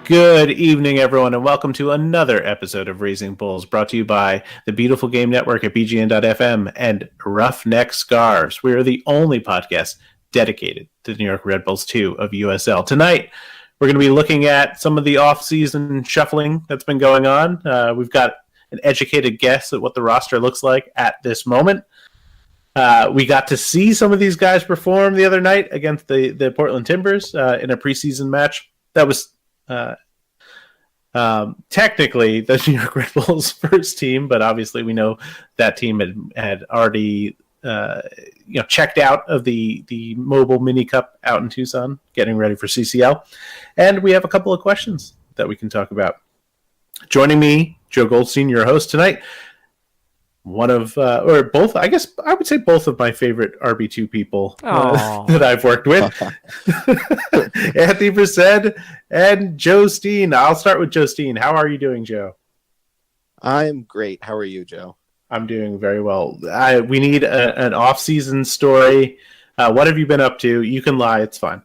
Good evening, everyone, and welcome to another episode of Raising Bulls, brought to you by the Beautiful Game Network at BGN.FM and Roughneck Scarves. We are the only podcast dedicated to the New York Red Bulls 2 of USL. Tonight, we're going to be looking at some of the off-season shuffling that's been going on. We've got an educated guess at what the roster looks like at this moment. We got to see some of these guys perform the other night against the Portland Timbers in a preseason match. That was technically the New York Red Bulls' first team, but obviously we know that team had already checked out of the Mobile Mini Cup out in Tucson, getting ready for CCL. And we have a couple of questions that we can talk about. Joining me, Joe Goldstein, your host tonight. One of, or both, I guess I would say both of my favorite RB2 people that I've worked with. Anthony Brissett and Joe Steen. I'll start with Joe Steen. How are you doing, Joe? I'm great. How are you, Joe? I'm doing very well. We need an off-season story. What have you been up to? You can lie. It's fine.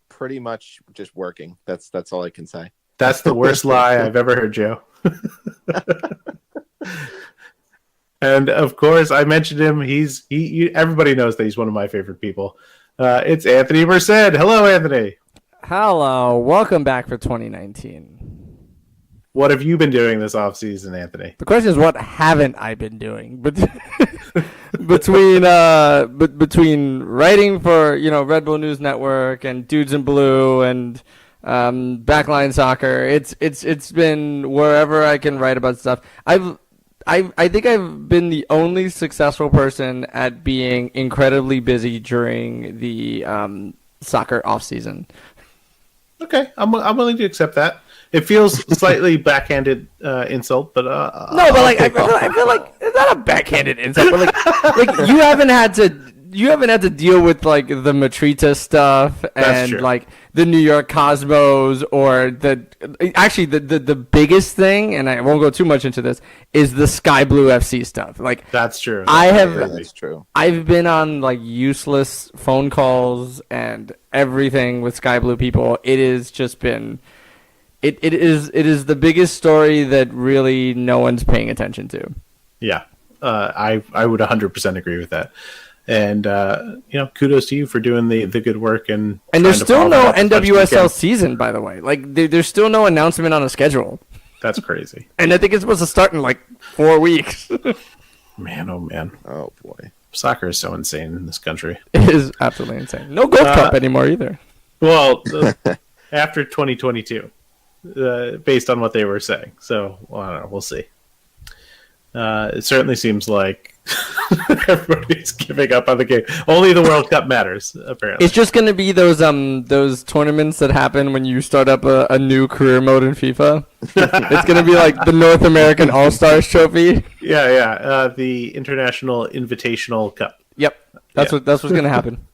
Pretty much just working. That's all I can say. That's the worst lie I've ever heard, Joe. And of course, I mentioned him. Everybody knows that he's one of my favorite people. It's Anthony Merced. Hello, Anthony. Hello. Welcome back for 2019. What have you been doing this off-season, Anthony? The question is, what haven't I been doing? Between writing for Red Bull News Network and Dudes in Blue and Backline Soccer, it's been wherever I can write about stuff. I think I've been the only successful person at being incredibly busy during the soccer off season. Okay, I'm willing to accept that. It feels slightly backhanded insult, but no, but like I feel like it's not a backhanded insult, but like you haven't had to deal with like the Matrita stuff and like the New York Cosmos or the biggest thing, and I won't go too much into this, is the Sky Blue FC stuff. Like that's true. That's true. I've been on like useless phone calls and everything with Sky Blue people. It has just been it is the biggest story that really no one's paying attention to. Yeah. I would 100% agree with that. And kudos to you for doing the good work and there's still no NWSL season, by the way. Like there's still no announcement on a schedule. That's crazy. And I think it's supposed to start in like 4 weeks. Man, oh man. Oh boy. Soccer is so insane in this country. It is absolutely insane. No Gold Cup anymore either. Well, after 2022, based on what they were saying. So I don't know. We'll see. It certainly seems like everybody's giving up on the game. Only the World Cup matters, apparently. It's just going to be those tournaments that happen when you start up a new career mode in FIFA. It's going to be like the North American All-Stars Trophy. Yeah. The International Invitational Cup. Yep. That's what's going to happen.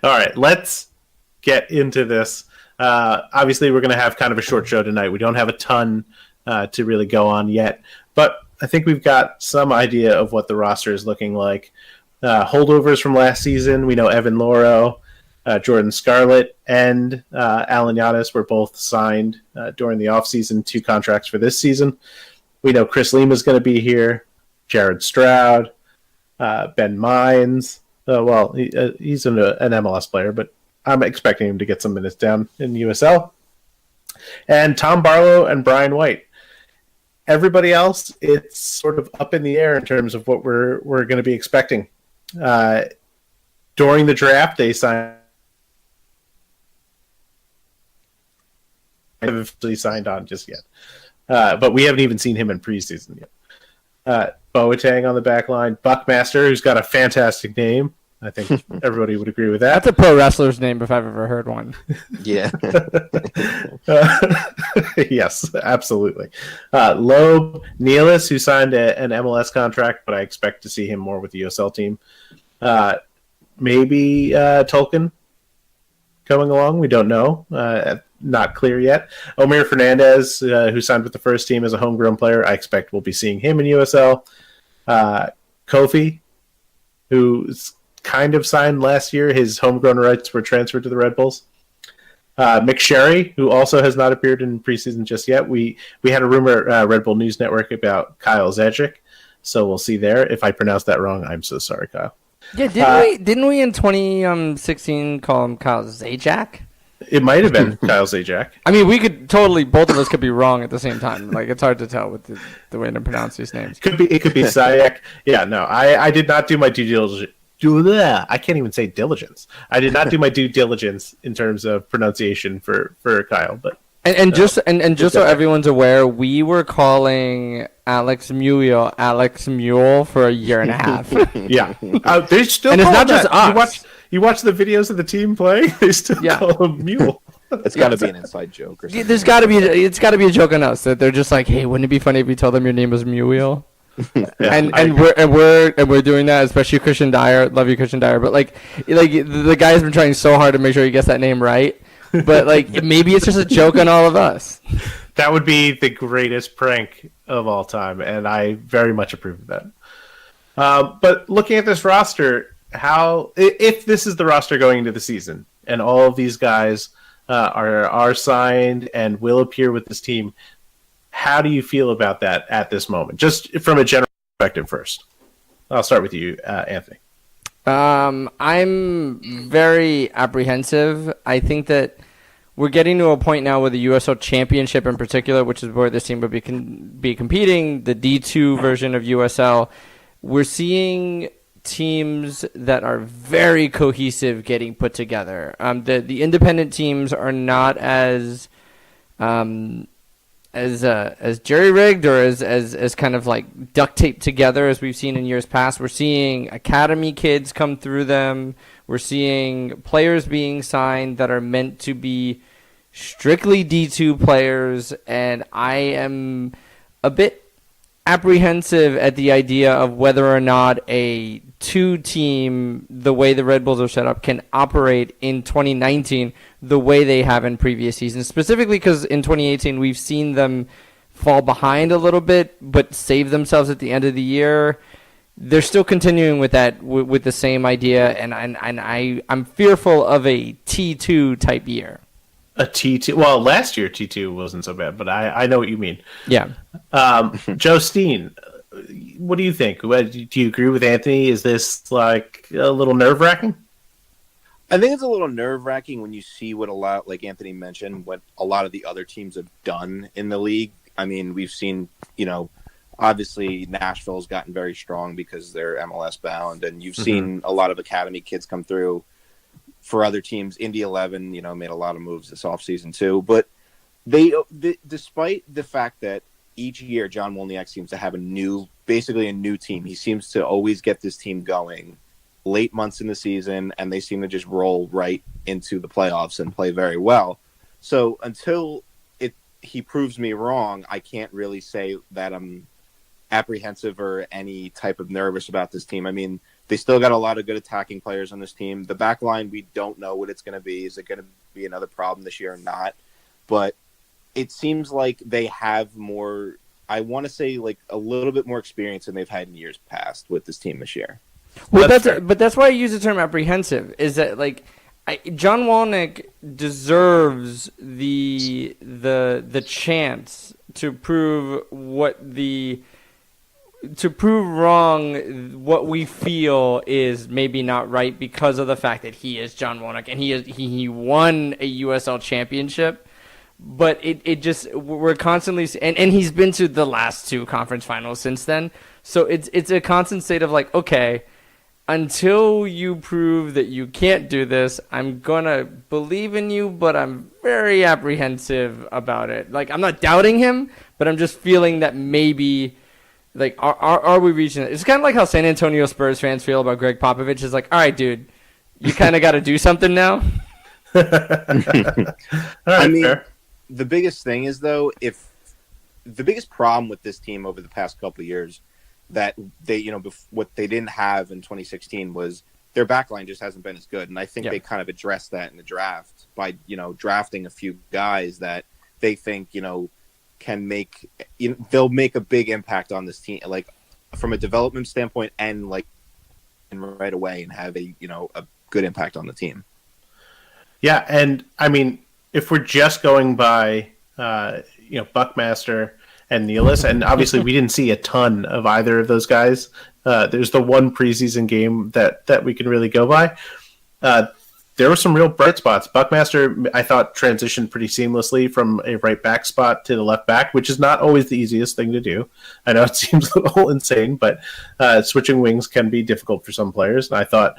All right, let's get into this. Obviously, we're going to have kind of a short show tonight. We don't have a ton to really go on yet, but I think we've got some idea of what the roster is looking like. Holdovers from last season, we know Evan Loro, Jordan Scarlett, and Alan Yanis were both signed during the offseason, 2 contracts for this season. We know Chris Lima is going to be here, Jared Stroud, Ben Mines. He's an MLS player, but I'm expecting him to get some minutes down in USL. And Tom Barlow and Brian White. Everybody else, it's sort of up in the air in terms of what we're going to be expecting. During the draft, they signed. I haven't officially signed on just yet, but we haven't even seen him in preseason yet. Boateng on the back line, Buckmaster, who's got a fantastic name. I think everybody would agree with that. That's a pro wrestler's name if I've ever heard one. Yeah. Yes, absolutely. Loeb Nealis, who signed an MLS contract, but I expect to see him more with the USL team. Maybe Tolkien coming along. We don't know. Not clear yet. Omir Fernandez, who signed with the first team as a homegrown player, I expect we'll be seeing him in USL. Kofi, who's kind of signed last year. His homegrown rights were transferred to the Red Bulls. McSherry, who also has not appeared in preseason just yet. We had a rumor at Red Bull News Network about Kyle Zedrick, so we'll see there. If I pronounced that wrong, I'm so sorry, Kyle. Yeah, didn't we in 2016 call him Kyle Zajac? It might have been Kyle Zajac. I mean, we could totally, both of us could be wrong at the same time. Like, it's hard to tell with the way to pronounce these names. It could be Zajac. Yeah, no, I did not do my due diligence. I can't even say diligence. I did not do my due diligence in terms of pronunciation for Kyle, but And just so everyone's aware, we were calling Alex Mule for a year and a half. yeah, they still. And it's call not him just that. us. You watch the videos of the team playing. They still call him Mule. It's got to be an inside joke or something. It's got to be a joke on us that they're just like, hey, wouldn't it be funny if we told them your name was Mule? And we're doing that, especially Christian Dyer. Love you, Christian Dyer. But like the guy's been trying so hard to make sure he gets that name right. But like maybe it's just a joke on all of us. That would be the greatest prank of all time, and I very much approve of that. But looking at this roster, if this is the roster going into the season, and all of these guys are signed and will appear with this team, how do you feel about that at this moment? Just from a general perspective first. I'll start with you, Anthony. I'm very apprehensive. I think that we're getting to a point now with the USL Championship in particular, which is where this team would be competing, the D2 version of USL. We're seeing teams that are very cohesive getting put together. The independent teams are not as jerry-rigged or as kind of like duct taped together as we've seen in years past. We're seeing academy kids come through them. We're seeing players being signed that are meant to be strictly D2 players, and I am a bit apprehensive at the idea of whether or not a two-team, the way the Red Bulls are set up, can operate in 2019 the way they have in previous seasons. Specifically because in 2018 we've seen them fall behind a little bit but save themselves at the end of the year. They're still continuing with that, with the same idea, and I'm fearful of a T2 type year. A T2. Well, last year T2 wasn't so bad, but I know what you mean. Yeah. Joe Steen, what do you think? Do you agree with Anthony? Is this like a little nerve-wracking? I think it's a little nerve-wracking when you see what like Anthony mentioned, what a lot of the other teams have done in the league. I mean, we've seen, obviously Nashville's gotten very strong because they're MLS bound, and you've seen a lot of academy kids come through for other teams. Indy 11, made a lot of moves this offseason too. But they despite the fact that each year John Wolniak seems to have basically a new team. He seems to always get this team going late months in the season, and they seem to just roll right into the playoffs and play very well. So until he proves me wrong, I can't really say that I'm apprehensive or any type of nervous about this team. I mean, they still got a lot of good attacking players on this team. The back line, we don't know what it's going to be. Is it going to be another problem this year or not? But it seems like they have more, I want to say, like a little bit more experience than they've had in years past with this team this year. Well, but that's why I use the term apprehensive, is that like John Wolniak deserves the chance to prove wrong what we feel is maybe not right because of the fact that he is John Wolniak and he won a USL championship. But it just, we're constantly, and he's been to the last two conference finals since then. So it's a constant state of like, okay, until you prove that you can't do this, I'm going to believe in you, but I'm very apprehensive about it. Like, I'm not doubting him, but I'm just feeling that maybe, like, are we reaching it? It's kind of like how San Antonio Spurs fans feel about Greg Popovich. Is like, all right, dude, you kind of got to do something now. I mean, fair. The biggest thing is, though, the biggest problem with this team over the past couple of years that they, what they didn't have in 2016 was their backline just hasn't been as good. And I think they kind of addressed that in the draft by, drafting a few guys that they think, can make, they'll make a big impact on this team, like from a development standpoint and like right away and have a good impact on the team. Yeah. And I mean, if we're just going by Buckmaster and Nealis, and obviously we didn't see a ton of either of those guys. There's the one preseason game that we can really go by. There were some real bright spots. Buckmaster, I thought, transitioned pretty seamlessly from a right back spot to the left back, which is not always the easiest thing to do. I know it seems a little insane, but switching wings can be difficult for some players. And I thought,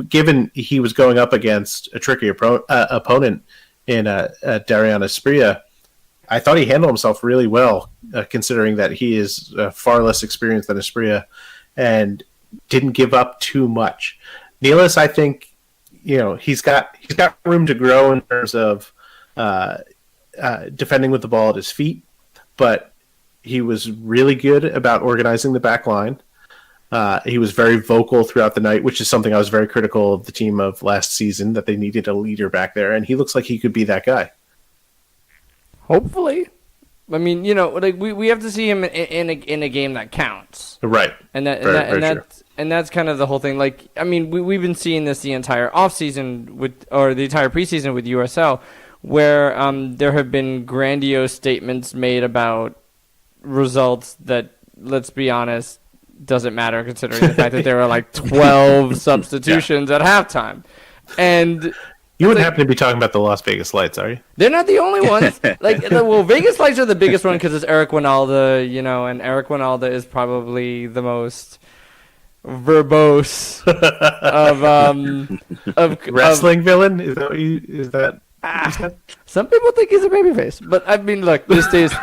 given he was going up against a tricky opponent in Darian Asprilla, I thought he handled himself really well, considering that he is far less experienced than Asprilla and didn't give up too much. Nealis, I think, he's got room to grow in terms of defending with the ball at his feet, but he was really good about organizing the back line. He was very vocal throughout the night, which is something I was very critical of the team of last season, that they needed a leader back there, and he looks like he could be that guy. Hopefully. I mean, we have to see him in a game that counts. Right. And that's kind of the whole thing. Like, I mean, we've been seeing this the entire offseason or the entire preseason with USL, where there have been grandiose statements made about results that, let's be honest, doesn't matter considering the fact that there are like 12 substitutions at halftime. And you wouldn't happen to be talking about the Las Vegas Lights, are you? they're not the only ones. Vegas Lights are the biggest one because it's Eric Winalda, and Eric Winalda is probably the most verbose of wrestling villain. Is that what you said? Some people think he's a babyface, but I mean, look, this days.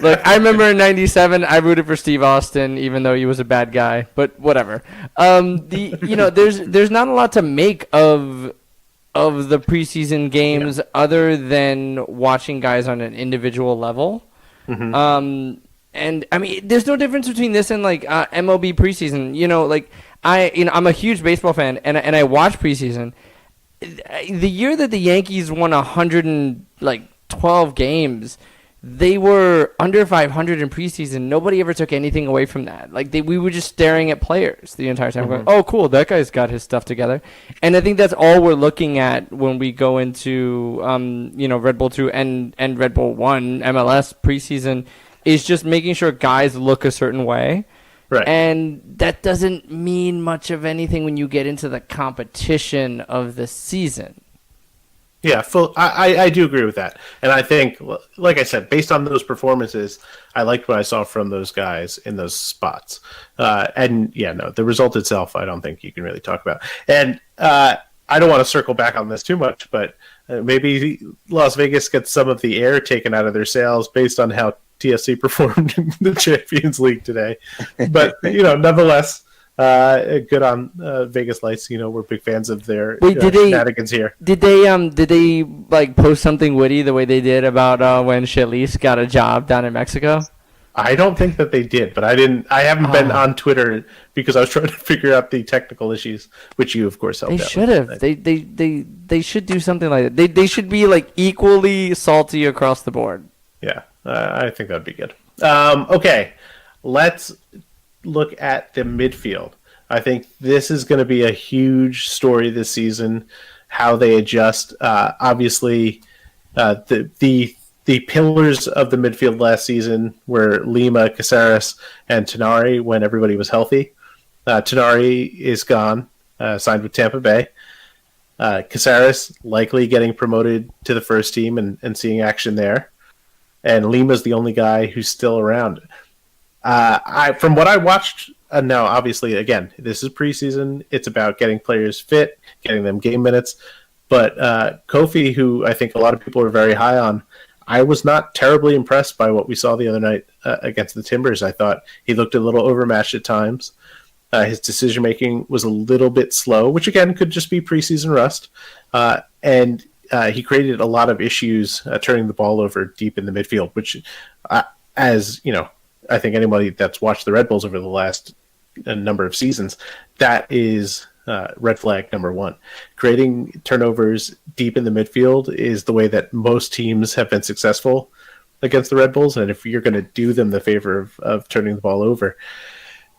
Look, I remember in '97, I rooted for Steve Austin, even though he was a bad guy. But whatever. There's not a lot to make of the preseason games other than watching guys on an individual level. Mm-hmm. And I mean, there's no difference between this and like MLB preseason. I'm a huge baseball fan, and I watch preseason. The year that the Yankees won 112 games, they were under 500 in preseason. Nobody ever took anything away from that. We were just staring at players the entire time, going, "Oh, cool, that guy's got his stuff together." And I think that's all we're looking at when we go into, Red Bull 2 and Red Bull 1 MLS preseason, is just making sure guys look a certain way. Right. And that doesn't mean much of anything when you get into the competition of the season. Yeah, I do agree with that. And I think, like I said, based on those performances, I liked what I saw from those guys in those spots. The result itself, I don't think you can really talk about. And I don't want to circle back on this too much, but maybe Las Vegas gets some of the air taken out of their sails based on how TFC performed in the Champions League today. But, nonetheless, good on Vegas Lights. We're big fans of their shenanigans here. Did they post something witty the way they did about when Chelis got a job down in Mexico? I don't think that they did, but I haven't been on Twitter because I was trying to figure out the technical issues, which you, of course, helped out. They should have. They should do something like that. They should be equally salty across the board. Yeah. I think that'd be good. Okay, let's look at the midfield. I think this is going to be a huge story this season, how they adjust. Obviously, the pillars of the midfield last season were Lima, Caceres, and Tenari when everybody was healthy. Tenari is gone, signed with Tampa Bay. Caceres likely getting promoted to the first team and seeing action there. And Lima's the only guy who's still around. From what I watched, now obviously, again, this is preseason. It's about getting players fit, getting them game minutes. But Kofi, who I think a lot of people are very high on, I was not terribly impressed by what we saw the other night against the Timbers. I thought he looked a little overmatched at times. His decision-making was a little bit slow, which, again, could just be preseason rust. And he created a lot of issues turning the ball over deep in the midfield, which, as you know, I think anybody that's watched the Red Bulls over the last number of seasons, that is red flag number one. Creating turnovers deep in the midfield is the way that most teams have been successful against the Red Bulls, and if you're going to do them the favor of turning the ball over,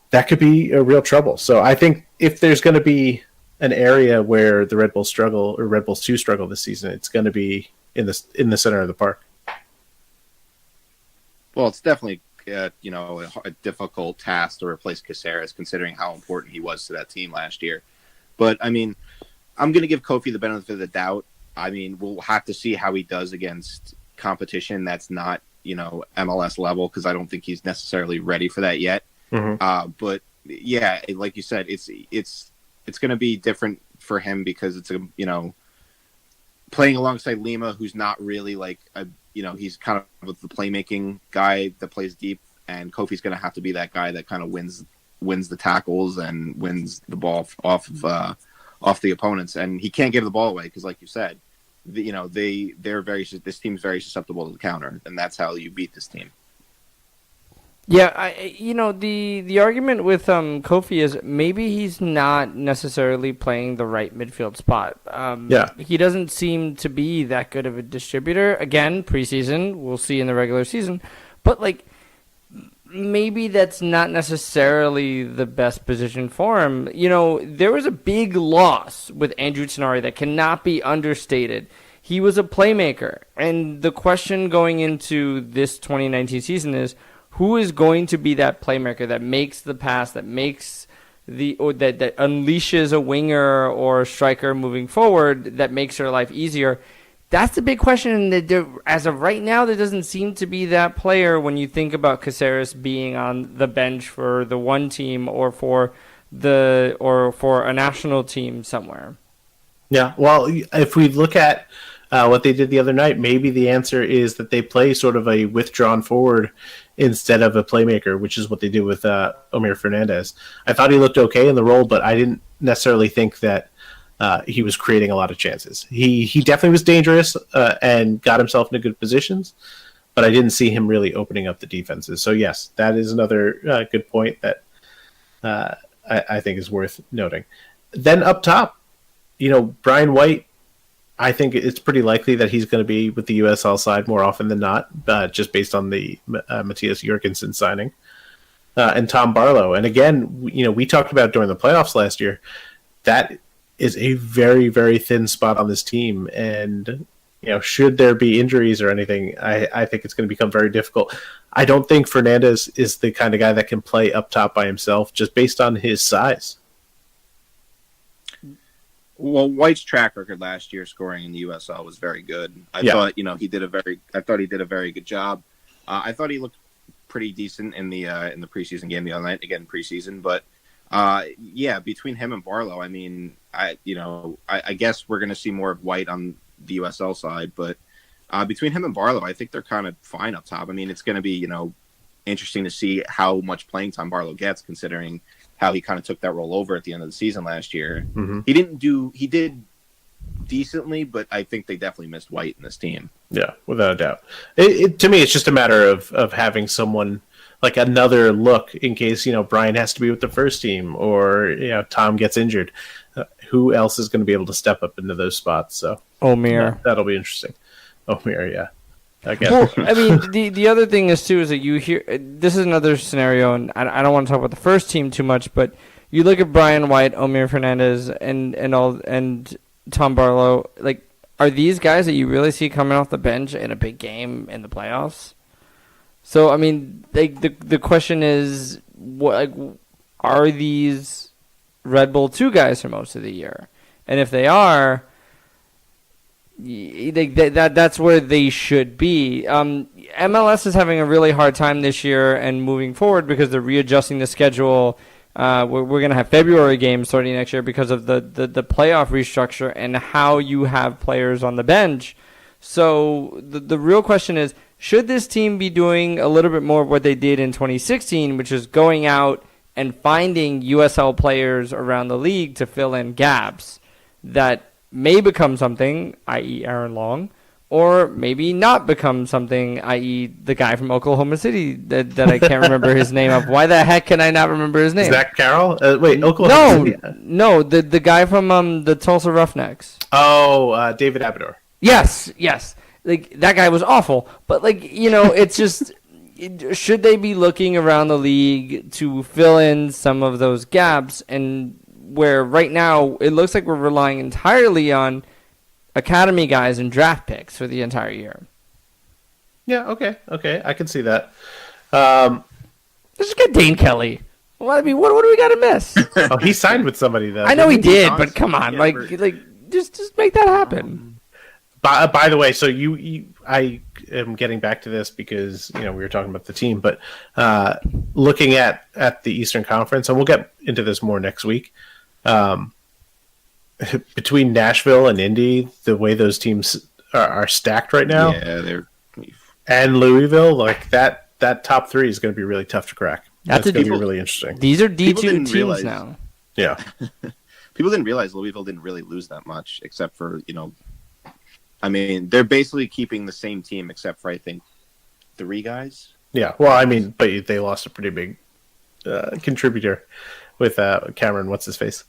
that could be a real trouble. So I think if there's going to be an area where the Red Bulls struggle, or Red Bulls 2 struggle this season, it's going to be in the center of the park. Well, it's definitely a difficult task to replace Caceres, considering how important he was to that team last year. But I mean, I'm going to give Kofi the benefit of the doubt. I mean, we'll have to see how he does against competition that's not, MLS level, because I don't think he's necessarily ready for that yet. Mm-hmm. But yeah, like you said, it's going to be different for him because it's playing alongside Lima, who's not really like he's kind of the playmaking guy that plays deep, and Kofi's going to have to be that guy that kind of wins the tackles and wins the ball off the opponents, and he can't give the ball away because, like you said, this team's very susceptible to the counter, and that's how you beat this team. Yeah, the argument with Kofi is maybe he's not necessarily playing the right midfield spot. He doesn't seem to be that good of a distributor. Again, preseason, we'll see in the regular season, but maybe that's not necessarily the best position for him. There was a big loss with Andrew Tenari that cannot be understated. He was a playmaker, and the question going into this 2019 season is, who is going to be that playmaker that makes the pass, that makes that unleashes a winger or a striker moving forward, that makes their life easier? That's the big question. As of right now, there doesn't seem to be that player when you think about Caceres being on the bench for the one team or for a national team somewhere. Yeah, well, if we look at what they did the other night, maybe the answer is that they play sort of a withdrawn forward instead of a playmaker, which is what they did with Omir Fernandez. I thought he looked okay in the role, but I didn't necessarily think that he was creating a lot of chances. He definitely was dangerous and got himself into good positions, but I didn't see him really opening up the defenses. So yes, that is another good point that I think is worth noting. Then up top, Brian White, I think it's pretty likely that he's going to be with the USL side more often than not, just based on the Matthias Jorgensen signing. And Tom Barlow. And again, we talked about during the playoffs last year, that is a very, very thin spot on this team. And, should there be injuries or anything, I think it's going to become very difficult. I don't think Fernandez is the kind of guy that can play up top by himself, just based on his size. Well, White's track record last year scoring in the USL was very good. I thought he did a very good job. I thought he looked pretty decent in the preseason game the other night. Again, preseason, but between him and Barlow, I mean, I guess we're going to see more of White on the USL side, but between him and Barlow, I think they're kind of fine up top. I mean, it's going to be interesting to see how much playing time Barlow gets, considering how he kind of took that role over at the end of the season last year. Mm-hmm. He did decently, but I think they definitely missed White in this team. Yeah, without a doubt. To me, it's just a matter of having someone like another look in case, Brian has to be with the first team or, Tom gets injured. Who else is going to be able to step up into those spots? So Omir. That'll be interesting. Omir, yeah. Well, I mean, the other thing is too is that you hear this is another scenario, and I don't want to talk about the first team too much, but you look at Brian White, Omir Fernandez, and Tom Barlow. Like, are these guys that you really see coming off the bench in a big game in the playoffs? So I mean, the question is, are these Red Bull 2 guys for most of the year? And if they are, that's where they should be. MLS is having a really hard time this year and moving forward because they're readjusting the schedule. We're going to have February games starting next year because of the playoff restructure and how you have players on the bench. So the real question is, should this team be doing a little bit more of what they did in 2016, which is going out and finding USL players around the league to fill in gaps that may become something, i.e. Aaron Long, or maybe not become something, i.e. the guy from Oklahoma City that I can't remember his name of. Why the heck can I not remember his name? Zach Carroll? Wait, Oklahoma City? No, the guy from the Tulsa Roughnecks. Oh, David Abador. Yes. Like, that guy was awful. But, it's just, should they be looking around the league to fill in some of those gaps? And where right now it looks like we're relying entirely on academy guys and draft picks for the entire year. Yeah, okay, I can see that. Let's just get Dane Kelly. Well, I mean, what do we got to miss? Oh, he signed with somebody though. I know he didn't did, but come on, just make that happen. By the way, so I am getting back to this because we were talking about the team, but looking at the Eastern Conference, and we'll get into this more next week. Between Nashville and Indy, the way those teams are stacked right now, and Louisville, like that top three is going to be really tough to crack. That's going to be really interesting. These are D2 teams now. Yeah. People didn't realize Louisville didn't really lose that much, except for, I mean, they're basically keeping the same team except for, I think, 3 guys. Yeah, well, I mean, but they lost a pretty big contributor with Cameron, what's-his-face?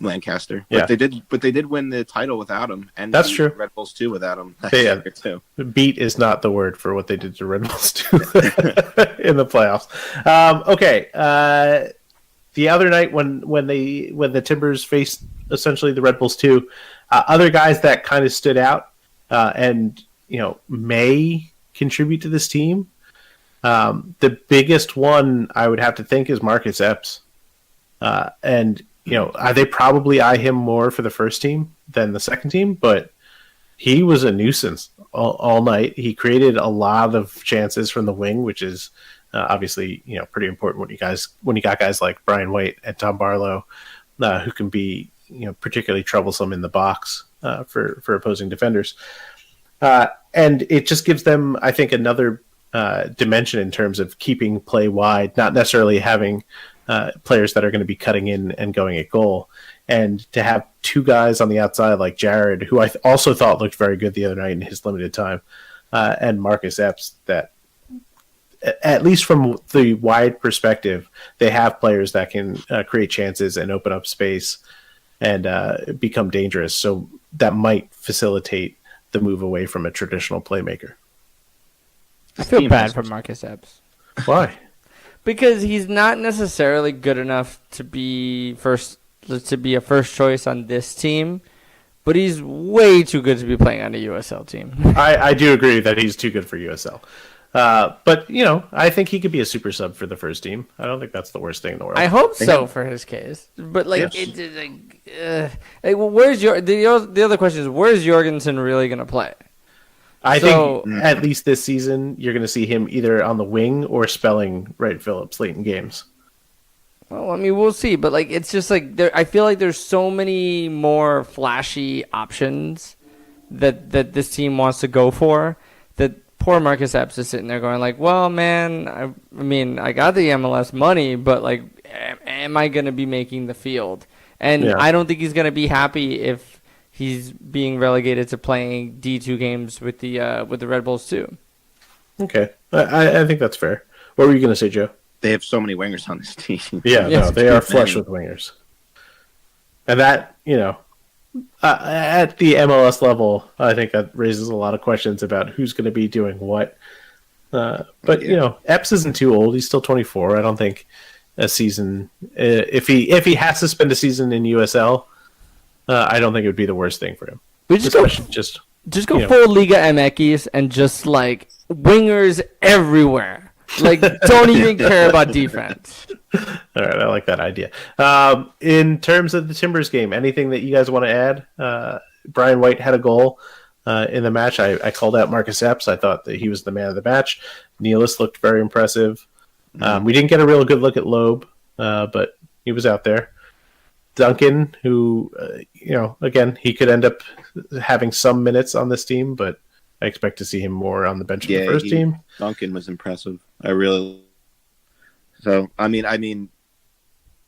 Lancaster. Yeah. But they did win the title without him. And that's true. Red Bulls, too, without him. Yeah. Beat is not the word for what they did to Red Bulls, too, in the playoffs. Okay, the other night when the Timbers faced essentially the Red Bulls too, other guys that kind of stood out and may contribute to this team. The biggest one I would have to think is Marcus Epps, and they probably eye him more for the first team than the second team, but he was a nuisance all night. He created a lot of chances from the wing, which is obviously pretty important when you got guys like Brian White and Tom Barlow who can be particularly troublesome in the box for opposing defenders, and it just gives them, I think, another dimension in terms of keeping play wide, not necessarily having players that are going to be cutting in and going at goal. And to have 2 guys on the outside like Jared, who I also thought looked very good the other night in his limited time, and Marcus Epps, that at least from the wide perspective, they have players that can create chances and open up space and become dangerous. So that might facilitate the move away from a traditional playmaker. I feel bad for Marcus Epps. Why? Because he's not necessarily good enough to be a first choice on this team, but he's way too good to be playing on a USL team. I do agree that he's too good for USL. But, I think he could be a super sub for the first team. I don't think that's the worst thing in the world. I hope so for his case. But, where's the other question is, where's Jorgensen really going to play? I think at least this season, you're going to see him either on the wing or spelling Wright Phillips late in games. Well, I mean, we'll see. But, it's just I feel like there's so many more flashy options that this team wants to go for that poor Marcus Epps is sitting there going well, man, I mean, I got the MLS money, but am I going to be making the field? And I don't think he's going to be happy if he's being relegated to playing D2 games with the Red Bulls too. Okay, I think that's fair. What were you going to say, Joe? They have so many wingers on this team. Yeah, no, they are flush with wingers, and that at the MLS level, I think that raises a lot of questions about who's going to be doing what. But Epps isn't too old; he's still 24. I don't think a season, if he has to spend a season in USL, I don't think it would be the worst thing for him. We just go full Liga MX and just wingers everywhere. Don't even care about defense. All right, I like that idea. In terms of the Timbers game, anything that you guys want to add? Brian White had a goal in the match. I called out Marcus Epps. I thought that he was the man of the match. Nealis looked very impressive. We didn't get a real good look at Loeb, but he was out there. Duncan, who, again, he could end up having some minutes on this team, but I expect to see him more on the bench of the first team. Duncan was impressive. I mean,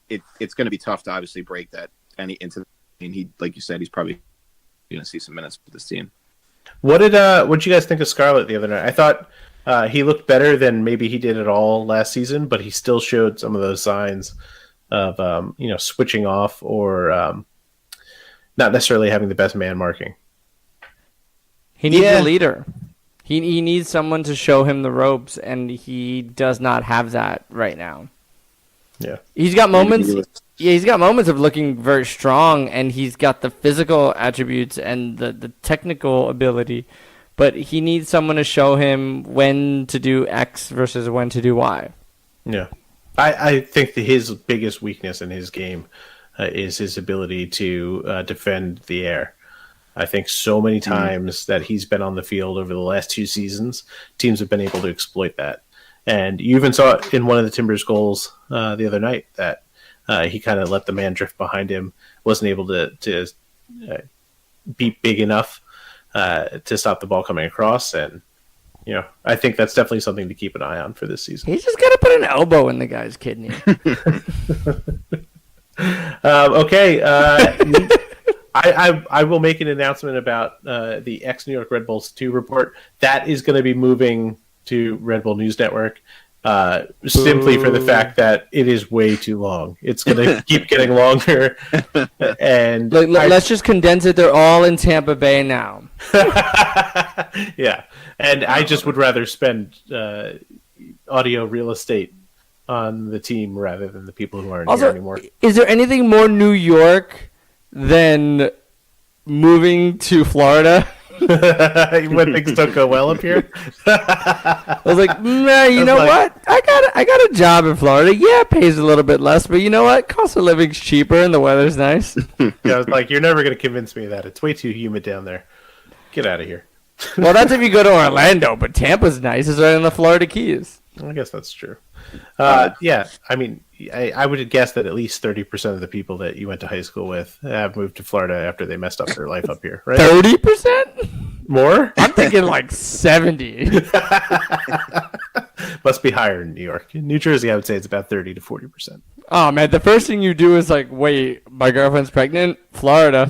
it's going to be tough to obviously break that into. He, like you said, he's probably going to see some minutes with this team. What did you guys think of Scarlett the other night? I thought he looked better than maybe he did at all last season, but he still showed some of those signs of switching off or not necessarily having the best man marking. He needs a leader. He needs someone to show him the ropes, and he does not have that right now. Yeah, he's got moments. Yeah, he's got moments of looking very strong, and he's got the physical attributes and the technical ability, but he needs someone to show him when to do X versus when to do Y. Yeah. I think that his biggest weakness in his game is his ability to defend the air. I think so many times that he's been on the field over the last 2 seasons, teams have been able to exploit that. And you even saw it in one of the Timbers goals the other night that he kind of let the man drift behind him, wasn't able to be big enough to stop the ball coming across. And, I think that's definitely something to keep an eye on for this season. He's just got to put an elbow in the guy's kidney. Okay. I will make an announcement about the ex-New York Red Bulls 2 report. That is going to be moving to Red Bull News Network simply for the fact that it is way too long. It's going to keep getting longer. And let's just condense it. They're all in Tampa Bay now. Yeah. And I just would rather spend audio real estate on the team rather than the people who aren't here anymore. Is there anything more New York than moving to Florida? When things don't go well up here? I was like, nah, you know what? I got a job in Florida. Yeah, it pays a little bit less, but you know what? Cost of living's cheaper and the weather's nice. Yeah, I was like, you're never going to convince me of that. It's way too humid down there. Get out of here. Well, that's if you go to Orlando, but Tampa's nice. It's right in the Florida Keys. I guess that's true. Yeah, I mean, I would guess that at least 30% of the people that you went to high school with have moved to Florida after they messed up their life up here, right? 30%? More? I'm thinking like 70. Must be higher in New York. In New Jersey, I would say it's about 30 to 40%. Oh, man, the first thing you do is like, wait, my girlfriend's pregnant? Florida.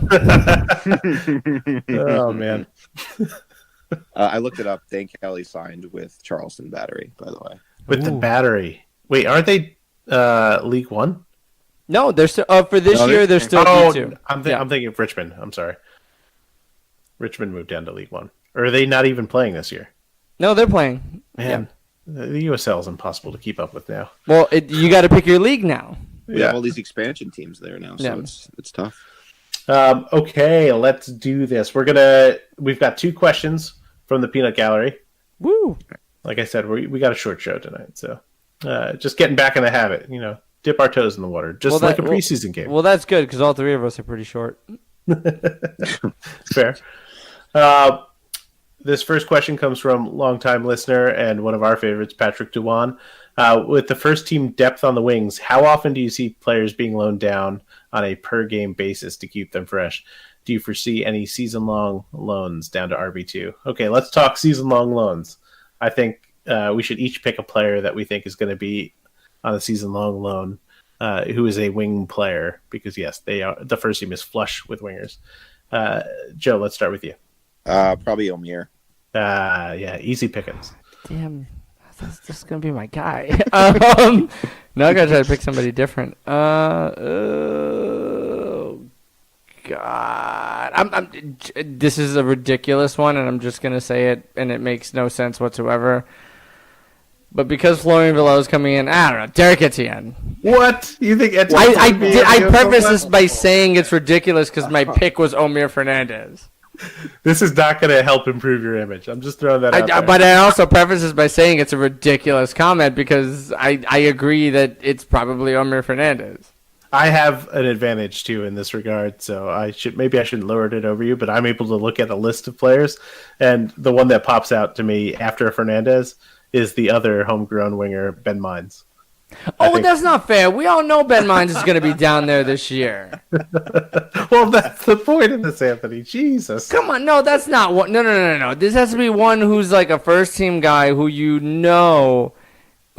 Oh, man. I looked it up. Dan Kelly signed with Charleston Battery, by the way. With the Battery. Wait, aren't they League One? No, they're still for this year. They're still D2. I'm thinking of Richmond. I'm sorry. Richmond moved down to League One. Or are they not even playing this year? No, they're playing. Man, the USL is impossible to keep up with now. Well, you got to pick your league now. We have all these expansion teams there now, so it's tough. Okay, let's do this. We've got 2 questions from the Peanut Gallery. Woo! Like I said, we got a short show tonight, so just getting back in the habit. Dip our toes in the water, just like a preseason game. Well, that's good because all 3 of us are pretty short. Fair. This first question comes from longtime listener and one of our favorites, Patrick Duwan. With the first team depth on the wings, how often do you see players being loaned down on a per game basis to keep them fresh? Do you foresee any season-long loans down to RB2? Okay, let's talk season-long loans. I think we should each pick a player that we think is going to be on a season-long loan who is a wing player because, yes, the first team is flush with wingers. Joe, let's start with you. Probably Omir. Yeah, easy pickings. Damn, that's just going to be my guy. Now I got to try to pick somebody different. God, this is a ridiculous one, and I'm just gonna say it, and it makes no sense whatsoever. But because Florian Villot is coming in, I don't know, Derek Etienne. What you think? I preface this by saying it's ridiculous because my pick was Omir Fernandez. This is not going to help improve your image. I'm just throwing that out there. But I also preface this by saying it's a ridiculous comment because I agree that it's probably Omir Fernandez. I have an advantage too in this regard, so I shouldn't lower it over you, but I'm able to look at a list of players, and the one that pops out to me after Fernandez is the other homegrown winger, Ben Mines. That's not fair. We all know Ben Mines is going to be down there this year. Well, that's the point of this, Anthony. Jesus. Come on, no, that's not what. No. This has to be one who's like a first team guy who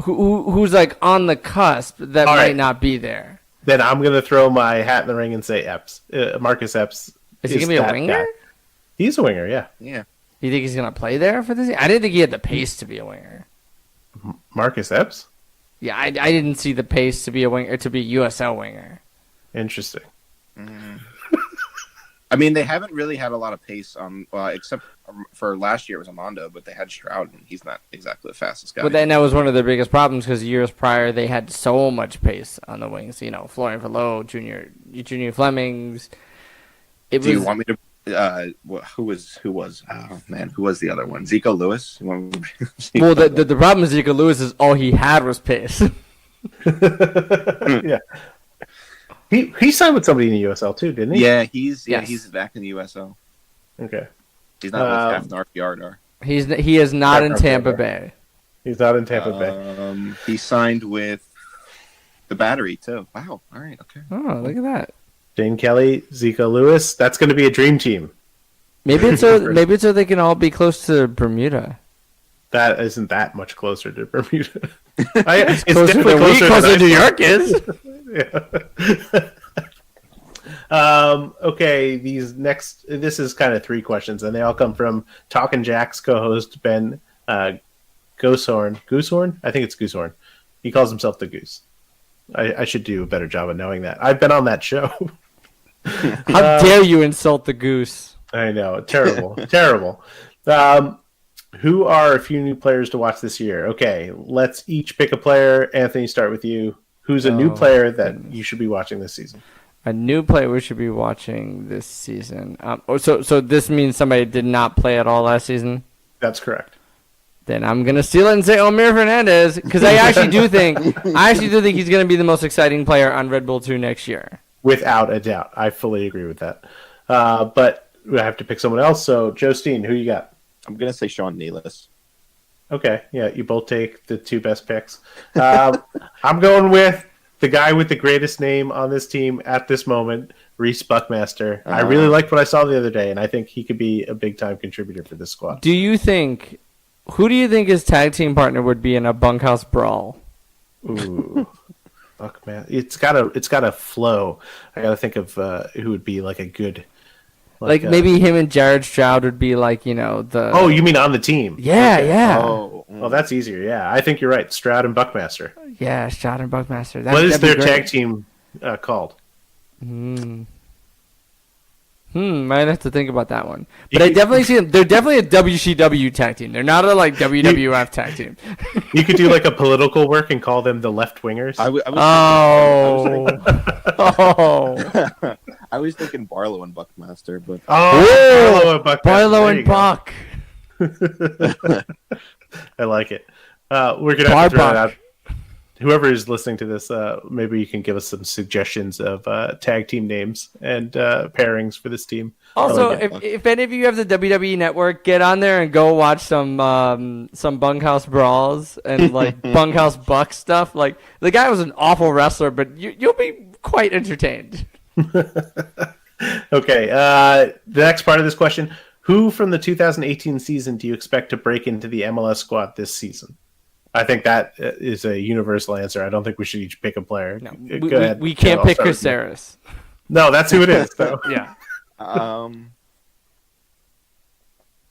who's like on the cusp that might not be there. Then I'm going to throw my hat in the ring and say Epps. Marcus Epps. Is he going to be a winger? Guy. He's a winger, yeah. Yeah. You think he's going to play there for this? I didn't think he had the pace to be a winger. Marcus Epps? Yeah, I didn't see the pace to be a winger, to be a USL winger. Interesting. I mean, they haven't really had a lot of pace on, except for last year it was Armando, but they had Stroud, and he's not exactly the fastest guy. But then that was one of their biggest problems because years prior they had so much pace on the wings. Florian Verleau, Junior Flemings. Do you want me to? Who was? Oh man, who was the other one? Zico Lewis. Well, the problem with Zico Lewis is all he had was pace. Yeah. He signed with somebody in the USL too, didn't he? Yeah, he's Yes. back in the USL. Okay. He's not with half NYRBII. He is not in Tampa Bay. He's not in Tampa Bay. He signed with the Battery too. Wow. All right. Okay. Oh, look at that. Dane Kelly, Zico Lewis. That's going to be a dream team. Maybe it's so they can all be close to Bermuda. That isn't that much closer to Bermuda. It's Closer definitely than closer New York is. Yeah. Okay, this is kind of 3 questions, and they all come from Talkin' Jack's co-host Ben Goosehorn. I think it's Goosehorn. He calls himself the Goose. I should do a better job of knowing that. I've been on that show. How dare you insult the Goose? I know, terrible, terrible. Who are a few new players to watch this year? Okay, let's each pick a player. Anthony, start with you. Who's a new player that you should be watching this season? A new player we should be watching this season. So this means somebody did not play at all last season? That's correct. Then I'm gonna steal it and say Omir Fernandez because I actually do think he's gonna be the most exciting player on Red Bull 2 next year. Without a doubt, I fully agree with that. But I have to pick someone else. So, Jostine, who you got? I'm gonna say Sean Nealis. Okay, yeah, you both take the 2 best picks. I'm going with the guy with the greatest name on this team at this moment, Reese Buckmaster. I really liked what I saw the other day, and I think he could be a big-time contributor for this squad. Who do you think his tag team partner would be in a bunkhouse brawl? Ooh, Buckmaster. It's gotta flow. I gotta think of who would be like a good. Maybe him and Jared Stroud would be like the. Oh, you mean on the team? Yeah, Okay. yeah. Oh, that's easier. Yeah, I think you're right. Stroud and Buckmaster. Yeah, Stroud and Buckmaster. What is their tag team called? Might have to think about that one. But I definitely see them. They're definitely a WCW tag team. They're not a WWF tag team. You could do like a political work and call them the Left Wingers. I was thinking Barlow and Buckmaster, but Barlow and Buck. I like it. We're gonna have to throw it out. Whoever is listening to this, maybe you can give us some suggestions of tag team names and pairings for this team. Also, if any of you have the WWE Network, get on there and go watch some bunkhouse brawls and bunkhouse buck stuff. Like the guy was an awful wrestler, but you'll be quite entertained. Okay, the next part of this question: who from the 2018 season do you expect to break into the MLS squad this season? I think that is a universal answer. I don't think we should each pick a player. No, we can't pick Chris Saris. No, that's who it is, though. Yeah. Throw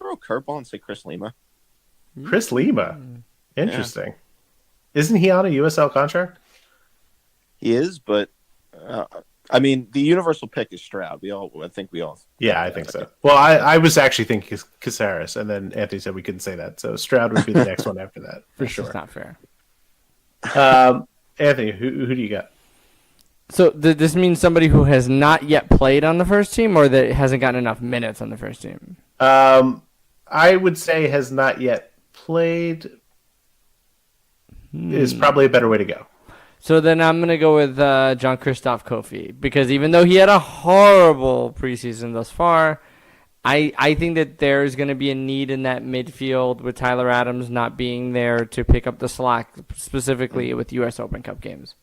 a curveball and say Chris Lima. Chris Lima. Interesting. Yeah. Isn't he on a USL contract? He is, but I mean, the universal pick is Stroud. I think we all. Yeah, I think so. Well, I was actually thinking Caceres, and then Anthony said we couldn't say that, so Stroud would be the next one after that for sure. That's not fair. Anthony, who do you got? So this means somebody who has not yet played on the first team, or that hasn't gotten enough minutes on the first team. I would say has not yet played. Is probably a better way to go. So then I'm going to go with Jean-Christophe Kofi, because even though he had a horrible preseason thus far, I think that there's going to be a need in that midfield with Tyler Adams not being there to pick up the slack, specifically with U.S. Open Cup games.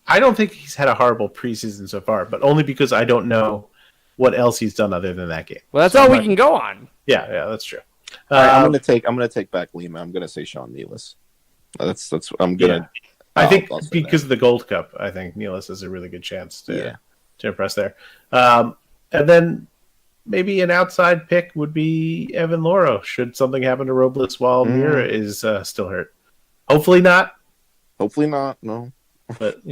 I don't think he's had a horrible preseason so far, but only because I don't know what else he's done other than that game. Well, that's all we can go on. Yeah, that's true. I'm gonna take back Lima. I'm gonna say Sean Nealis. That's I'm gonna. Yeah. I think because of the Gold Cup, I think Nealis has a really good chance to impress there. And then maybe an outside pick would be Evan Loro, should something happen to Robles while Mira is still hurt. Hopefully not. No. But,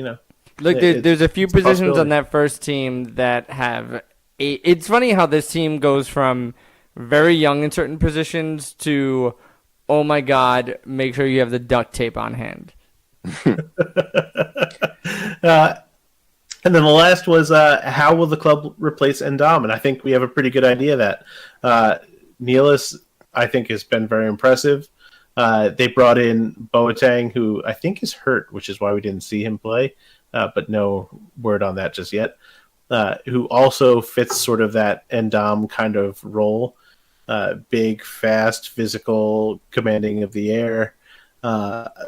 Look, there's a few positions on that first team that have... It's funny how this team goes from very young in certain positions to, oh my God, make sure you have the duct tape on hand. And then the last was how will the club replace Endom? And I think we have a pretty good idea of that. Nealis, I think, has been very impressive. They brought in Boateng, who I think is hurt, which is why we didn't see him play, but no word on that just yet. Who also fits sort of that Endom kind of role. Big, fast, physical, commanding of the air.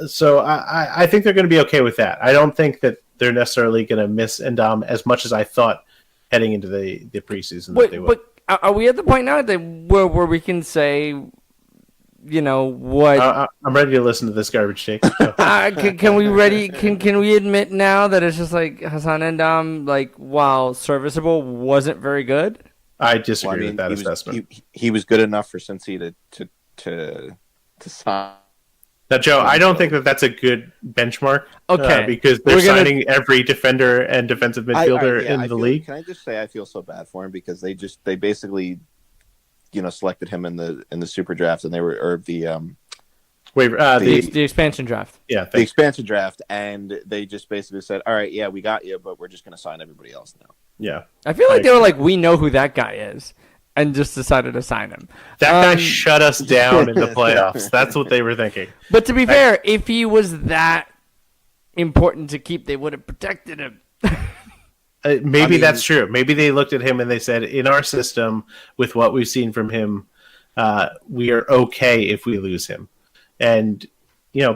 So I think they're going to be okay with that. I don't think that they're necessarily going to miss Endom as much as I thought heading into the preseason. That they would. But are we at the point now that where we can say, what? I'm ready to listen to this garbage take. Can we admit now that it's just like Hassan Endom, while serviceable, wasn't very good? I disagree with that assessment. He was good enough for Cincy to sign. Now, Joe, I don't think that that's a good benchmark. Okay, because they're signing every defender and defensive midfielder in the league. Can I just say I feel so bad for him because they basically, selected him in the super draft and the expansion draft. Yeah, the expansion draft, and they just basically said, "All right, yeah, we got you, but we're just going to sign everybody else now." Yeah, I feel like they were like, "We know who that guy is," and just decided to sign him. That guy shut us down in the playoffs. That's what they were thinking. But to be fair, if he was that important to keep, they would have protected him. Maybe that's true. Maybe they looked at him and they said, in our system, with what we've seen from him, we are okay if we lose him. And,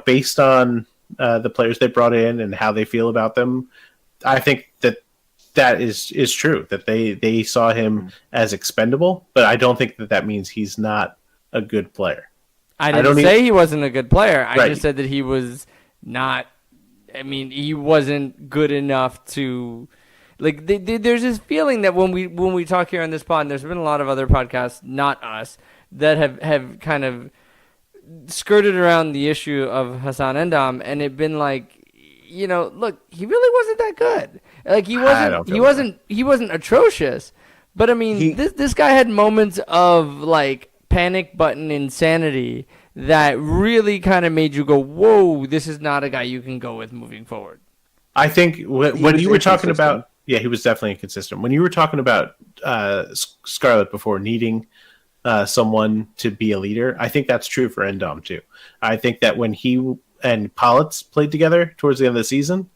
based on the players they brought in and how they feel about them, I think that is true, that they saw him as expendable, but I don't think that means he's not a good player. I didn't say he wasn't a good player. I just said that he was not. I mean, he wasn't good enough to. There's this feeling that when we talk here on this pod, and there's been a lot of other podcasts, not us, that have kind of skirted around the issue of Hassan Endom, and it been like, look, he really wasn't that good. Like he wasn't atrocious, but I mean, this guy had moments of panic button insanity that really kind of made you go, whoa, this is not a guy you can go with moving forward. I think when you were talking about, he was definitely inconsistent. When you were talking about Scarlett before needing someone to be a leader, I think that's true for Endom too. I think that when he and Politz played together towards the end of the season,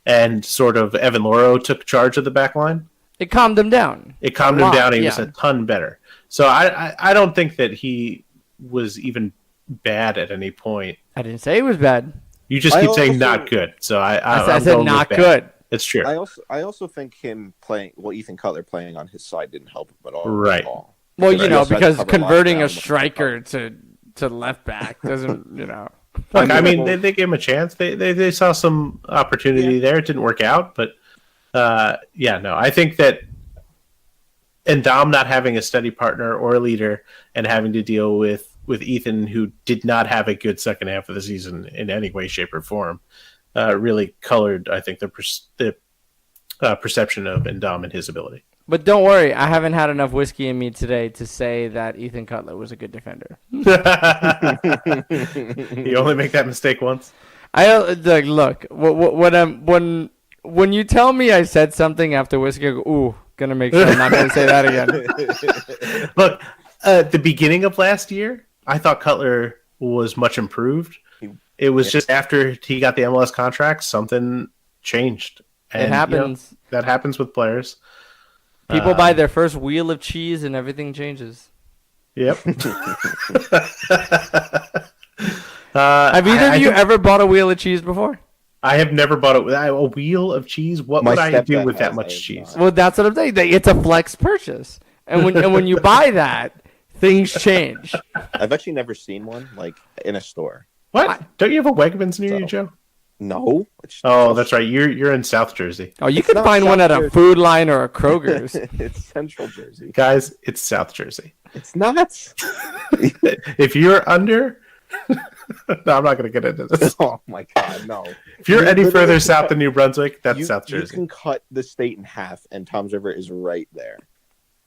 and sort of Evan Loro took charge of the back line, it calmed him down. He was a ton better. So I don't think that he was even bad at any point. I didn't say he was bad. You just keep saying not good. So I said not good. It's true. I also think him playing, Ethan Cutler playing on his side didn't help him at all. Right. Well, because converting a striker to left back doesn't, Look, I mean, they gave him a chance. They saw some opportunity there. It didn't work out, but I think that Endom not having a steady partner or a leader and having to deal with Ethan, who did not have a good second half of the season in any way, shape, or form, really colored, I think, the perception of Endom and his ability. But don't worry, I haven't had enough whiskey in me today to say that Ethan Cutler was a good defender. You only make that mistake once. Look, when you tell me I said something after whiskey, I go, ooh, gonna make sure I'm not gonna say that again. Look, at the beginning of last year, I thought Cutler was much improved. It was just after he got the MLS contract, something changed. And, it happens. That happens with players. People buy their first wheel of cheese and everything changes. Yep. Have either of you ever bought a wheel of cheese before? I have never bought a wheel of cheese. What would I do with that much cheese? Well, that's what I'm saying. It's a flex purchase. And when you buy that, things change. I've actually never seen one in a store. What? Don't you have a Wegmans near you, Joe? No. That's right. You're in South Jersey. Oh, you can find one at a Food Line or a Kroger's. It's Central Jersey. Guys, it's South Jersey. It's not. If you're under... No, I'm not going to get into this. Oh, my God, no. If you're any further south than New Brunswick, that's South Jersey. You can cut the state in half, and Tom's River is right there.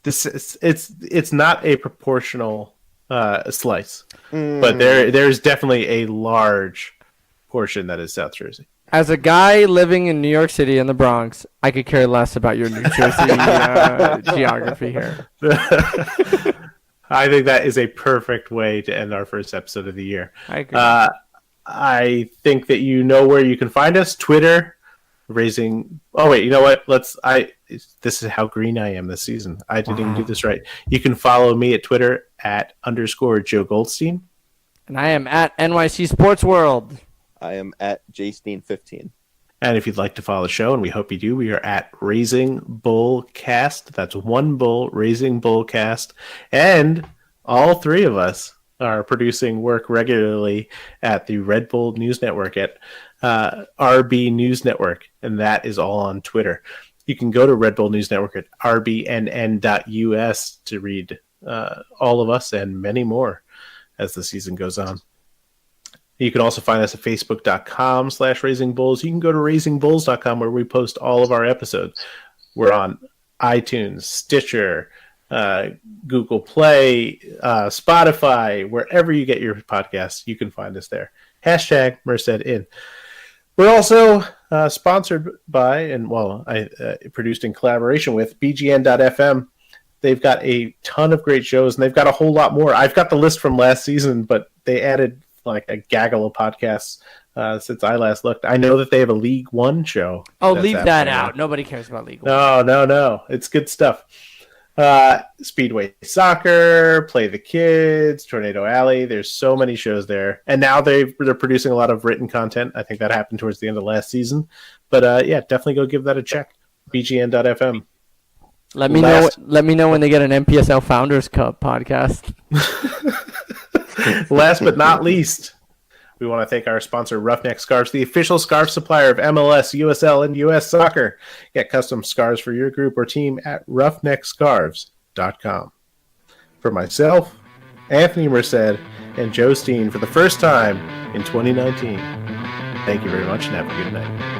it's not a proportional slice, but there's definitely a large portion that is South Jersey. As a guy living in New York City in the Bronx, I could care less about your New Jersey geography here. I think that is a perfect way to end our first episode of the year. I agree. I think that you know where you can find us. Twitter, raising. Oh wait, you know what? This is how green I am this season. I didn't even do this right. You can follow me at Twitter at _Joe Goldstein. And I am at NYC Sports World. I am at jsteen15. And if you'd like to follow the show, and we hope you do, we are at Raising Bull Cast. That's one bull, Raising Bull Cast. And all three of us are producing work regularly at the Red Bull News Network at RB News Network. And that is all on Twitter. You can go to Red Bull News Network at rbnn.us to read all of us and many more as the season goes on. You can also find us at facebook.com/raisingbulls. You can go to raisingbulls.com where we post all of our episodes. We're on iTunes, Stitcher, Google Play, Spotify, wherever you get your podcasts, you can find us there. Hashtag #MercedIn. We're also sponsored by, and I produced in collaboration with BGN.FM. They've got a ton of great shows, and they've got a whole lot more. I've got the list from last season, but they added like a gaggle of podcasts since I last looked. I know that they have a League One show. Oh, leave that out. Nobody cares about League One. No. It's good stuff. Speedway Soccer, Play the Kids, Tornado Alley. There's so many shows there. And now they're producing a lot of written content. I think that happened towards the end of last season. But yeah, definitely go give that a check. BGN.FM. Let me know when they get an MPSL Founders Cup podcast. Last but not least, we want to thank our sponsor, Roughneck Scarves, the official scarf supplier of MLS, USL, and US Soccer. Get custom scarves for your group or team at roughneckscarves.com. For myself, Anthony Merced, and Joe Steen for the first time in 2019, thank you very much and have a good night.